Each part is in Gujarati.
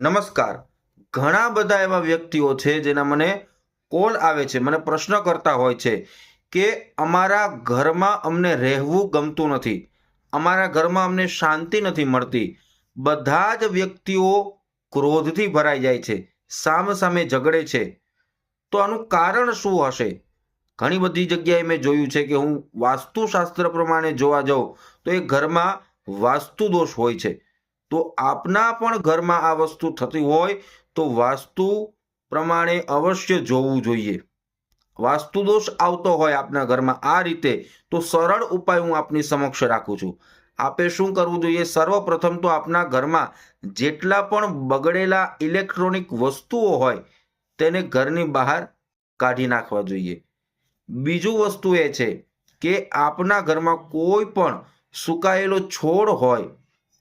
નમસ્કાર. ઘણા બધા એવા વ્યક્તિઓ છે જેના મને કોલ આવે છે, મને પ્રશ્ન કરતા હોય છે કે અમારા ઘરમાં અમને રહેવું ગમતું નથી, અમારા ઘરમાં અમને શાંતિ નથી મળતી. બધા જ વ્યક્તિઓ ક્રોધથી ભરાઈ જાય છે, સામસામે ઝઘડે છે. તો આનું કારણ શું હશે? ઘણી બધી જગ્યાએ મેં જોયું છે કે હું વાસ્તુશાસ્ત્ર પ્રમાણે જોવા જાઉં તો એ ઘરમાં વાસ્તુ દોષ હોય છે. તો આપના પણ ઘરમાં આ વસ્તુ થતી હોય તો વાસ્તુ પ્રમાણે અવશ્ય જોવું જોઈએ. વાસ્તુ દોષ આવતો હોય આપના ઘરમાં આ રીતે, તો સરળ ઉપાય હું આપની સમક્ષ રાખું છું. આપે શું કરવું જોઈએ? સર્વપ્રથમ તો આપના ઘરમાં જેટલા પણ બગડેલા ઇલેક્ટ્રોનિક વસ્તુઓ હોય તેને ઘરની બહાર કાઢી નાખવા જોઈએ. બીજું વસ્તુ એ છે કે આપના ઘરમાં કોઈ પણ સુકાયેલો છોડ હોય,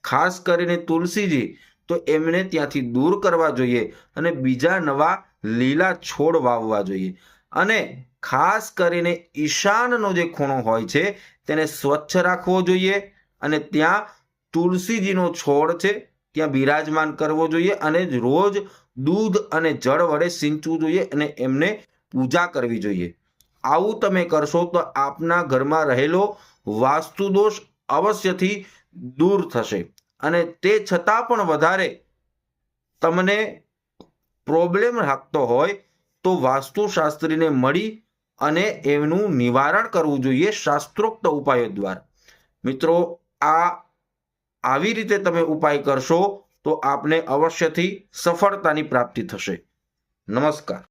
ખાસ કરીને તુલસીજી, તો એમને ત્યાંથી દૂર કરવા જોઈએ અને બીજા નવા લીલા છોડ વાવવા જોઈએ. અને ખાસ કરીને ઈશાનનો જે ખૂણો હોય છે તેને સ્વચ્છ રાખવો જોઈએ અને ત્યાં તુલસીજીનો છોડ છે ત્યાં બિરાજમાન કરવો જોઈએ અને રોજ દૂધ અને જળ વડે સિંચવું જોઈએ અને એમને પૂજા કરવી જોઈએ. આવું તમે કરશો તો આપના ઘરમાં રહેલો વાસ્તુ દોષ અવશ્યથી દૂર થશે. અને તે છતાં પણ વધારે તમને પ્રોબ્લેમ લાગતો હોય તો વાસ્તુશાસ્ત્રીને મળી અને એનું નિવારણ કરવું જોઈએ શાસ્ત્રોક્ત ઉપાયો દ્વારા. મિત્રો, આવી રીતે તમે ઉપાય કરશો તો આપને અવશ્યથી સફળતાની પ્રાપ્તિ થશે. નમસ્કાર.